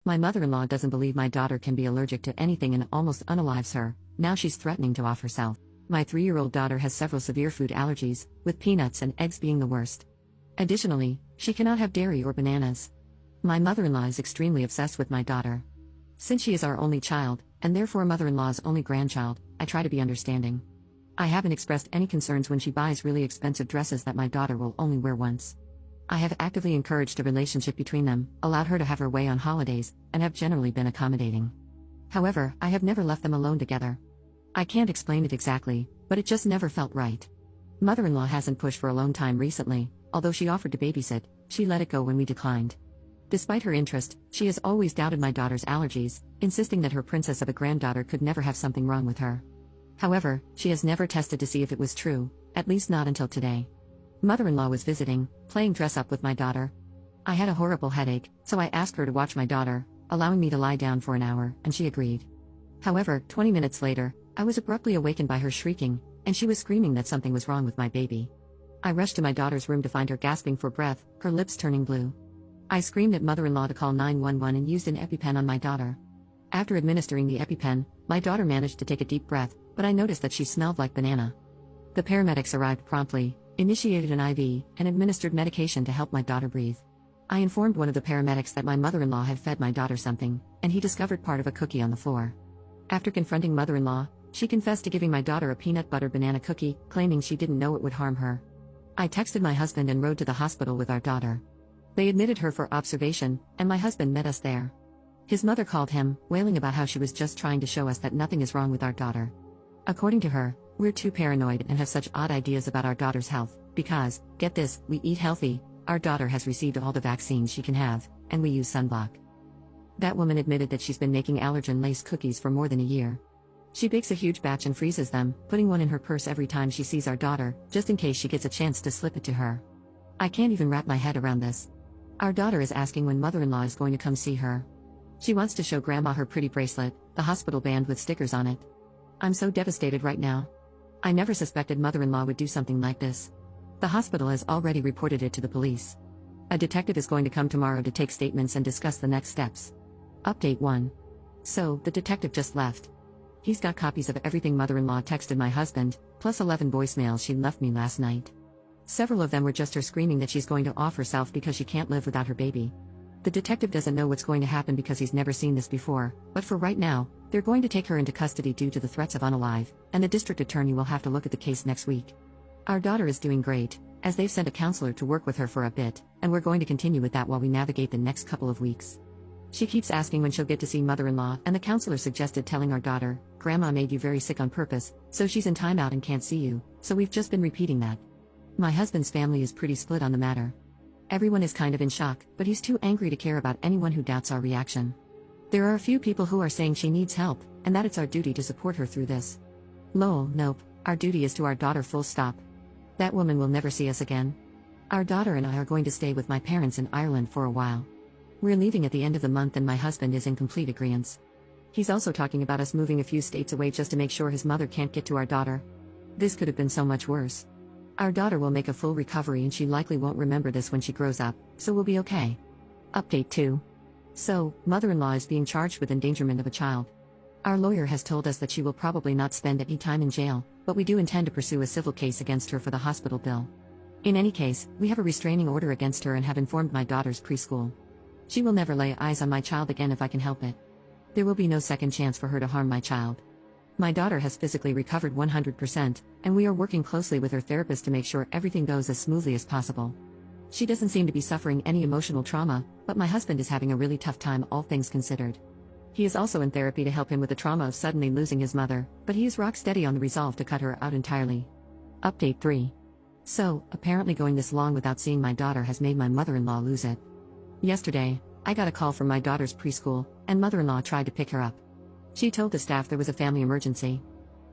My mother-in-law doesn't believe my daughter can be allergic to anything and almost unalives her. Now she's threatening to off herself. My 3-year-old daughter has several severe food allergies, with peanuts and eggs being the worst. Additionally, she cannot have dairy or bananas. My mother-in-law is extremely obsessed with my daughter. Since she is our only child, and therefore mother-in-law's only grandchild, I try to be understanding. I haven't expressed any concerns when she buys really expensive dresses that my daughter will only wear once. I have actively encouraged a relationship between them, allowed her to have her way on holidays, and have generally been accommodating. However, I have never left them alone together. I can't explain it exactly, but it just never felt right. Mother-in-law hasn't pushed for alone time recently, although she offered to babysit, she let it go when we declined. Despite her interest, she has always doubted my daughter's allergies, insisting that her princess of a granddaughter could never have something wrong with her. However, she has never tested to see if it was true, at least not until today. Mother-in-law was visiting, playing dress-up with my daughter. I had a horrible headache, so I asked her to watch my daughter, allowing me to lie down for an hour, and she agreed. However, 20 minutes later, I was abruptly awakened by her shrieking, and she was screaming that something was wrong with my baby. I rushed to my daughter's room to find her gasping for breath, her lips turning blue. I screamed at mother-in-law to call 911 and used an EpiPen on my daughter. After administering the EpiPen, my daughter managed to take a deep breath, but I noticed that she smelled like banana. The paramedics arrived promptly, initiated an IV, and administered medication to help my daughter breathe. I informed one of the paramedics that my mother-in-law had fed my daughter something, and he discovered part of a cookie on the floor. After confronting mother-in-law, she confessed to giving my daughter a peanut butter banana cookie, claiming she didn't know it would harm her. I texted my husband and rode to the hospital with our daughter. They admitted her for observation, and my husband met us there. His mother called him, wailing about how she was just trying to show us that nothing is wrong with our daughter. According to her, we're too paranoid and have such odd ideas about our daughter's health, because, get this, we eat healthy, our daughter has received all the vaccines she can have, and we use sunblock. That woman admitted that she's been making allergen-laced cookies for more than a year. She bakes a huge batch and freezes them, putting one in her purse every time she sees our daughter, just in case she gets a chance to slip it to her. I can't even wrap my head around this. Our daughter is asking when mother-in-law is going to come see her. She wants to show grandma her pretty bracelet, the hospital band with stickers on it. I'm so devastated right now. I never suspected mother-in-law would do something like this. The hospital has already reported it to the police. A detective is going to come tomorrow to take statements and discuss the next steps. Update 1. So, the detective just left. He's got copies of everything mother-in-law texted my husband, plus 11 voicemails she left me last night. Several of them were just her screaming that she's going to off herself because she can't live without her baby. The detective doesn't know what's going to happen because he's never seen this before, but for right now, they're going to take her into custody due to the threats of unalive, and the district attorney will have to look at the case next week. Our daughter is doing great, as they've sent a counselor to work with her for a bit, and we're going to continue with that while we navigate the next couple of weeks. She keeps asking when she'll get to see mother-in-law, and the counselor suggested telling our daughter, "Grandma made you very sick on purpose, so she's in timeout and can't see you," so we've just been repeating that. My husband's family is pretty split on the matter. Everyone is kind of in shock, but he's too angry to care about anyone who doubts our reaction. There are a few people who are saying she needs help, and that it's our duty to support her through this. Lol, nope, our duty is to our daughter full stop. That woman will never see us again. Our daughter and I are going to stay with my parents in Ireland for a while. We're leaving at the end of the month and my husband is in complete agreement. He's also talking about us moving a few states away just to make sure his mother can't get to our daughter. This could have been so much worse. Our daughter will make a full recovery and she likely won't remember this when she grows up, so we'll be okay. Update 2. So, mother-in-law is being charged with endangerment of a child. Our lawyer has told us that she will probably not spend any time in jail, but we do intend to pursue a civil case against her for the hospital bill. In any case, we have a restraining order against her and have informed my daughter's preschool. She will never lay eyes on my child again if I can help it. There will be no second chance for her to harm my child. My daughter has physically recovered 100%, and we are working closely with her therapist to make sure everything goes as smoothly as possible. She doesn't seem to be suffering any emotional trauma, but my husband is having a really tough time, all things considered. He is also in therapy to help him with the trauma of suddenly losing his mother, but he is rock steady on the resolve to cut her out entirely. Update 3. So, apparently going this long without seeing my daughter has made my mother-in-law lose it. Yesterday, I got a call from my daughter's preschool, and mother-in-law tried to pick her up. She told the staff there was a family emergency.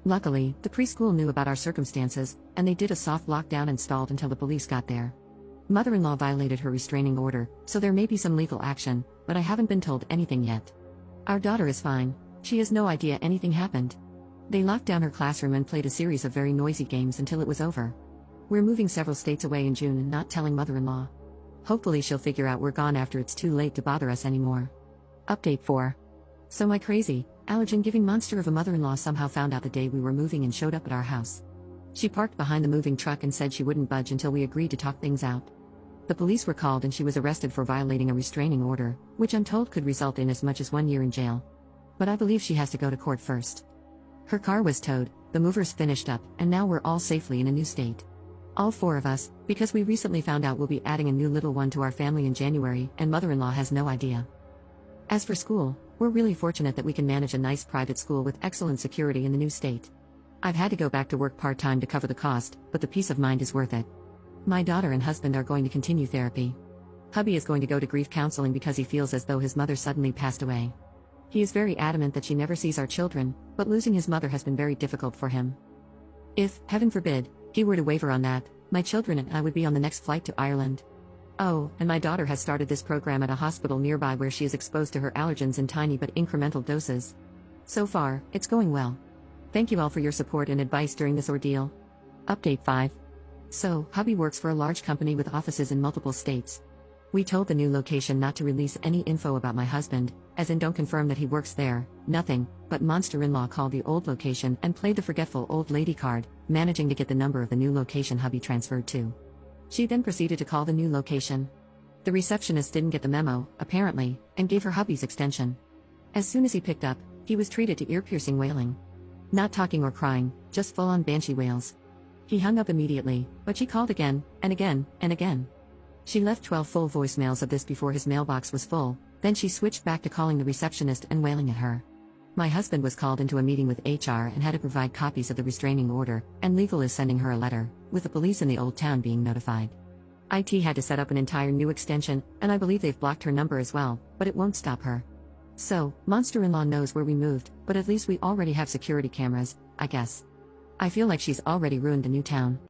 Luckily, the preschool knew about our circumstances, and they did a soft lockdown and stalled until the police got there. Mother-in-law violated her restraining order, so there may be some legal action, but I haven't been told anything yet. Our daughter is fine. She has no idea anything happened. They locked down her classroom and played a series of very noisy games until it was over. We're moving several states away in June and not telling mother-in-law. Hopefully she'll figure out we're gone after it's too late to bother us anymore. Update 4. So my crazy, allergen-giving monster of a mother-in-law somehow found out the day we were moving and showed up at our house. She parked behind the moving truck and said she wouldn't budge until we agreed to talk things out. The police were called and she was arrested for violating a restraining order, which I'm told could result in as much as 1 year in jail. But I believe she has to go to court first. Her car was towed, the movers finished up, and now we're all safely in a new state. All 4 of us, because we recently found out we'll be adding a new little one to our family in January, and mother-in-law has no idea. As for school, we're really fortunate that we can manage a nice private school with excellent security in the new state. I've had to go back to work part-time to cover the cost, but the peace of mind is worth it. My daughter and husband are going to continue therapy. Hubby is going to go to grief counseling because he feels as though his mother suddenly passed away. He is very adamant that she never sees our children, but losing his mother has been very difficult for him. If, heaven forbid, he were to waver on that, my children and I would be on the next flight to Ireland. Oh, and my daughter has started this program at a hospital nearby where she is exposed to her allergens in tiny but incremental doses. So far, it's going well. Thank you all for your support and advice during this ordeal. Update 5. So, hubby works for a large company with offices in multiple states. We told the new location not to release any info about my husband, as in don't confirm that he works there, nothing, but monster-in-law called the old location and played the forgetful old lady card, managing to get the number of the new location hubby transferred to. She then proceeded to call the new location. The receptionist didn't get the memo, apparently, and gave her hubby's extension. As soon as he picked up, he was treated to ear-piercing wailing. Not talking or crying, just full-on banshee wails. He hung up immediately, but she called again, and again, and again. She left 12 full voicemails of this before his mailbox was full, then she switched back to calling the receptionist and wailing at her. My husband was called into a meeting with HR and had to provide copies of the restraining order, and legal is sending her a letter, with the police in the old town being notified. IT had to set up an entire new extension, and I believe they've blocked her number as well, but it won't stop her. So, monster-in-law knows where we moved, but at least we already have security cameras, I guess. I feel like she's already ruined the new town.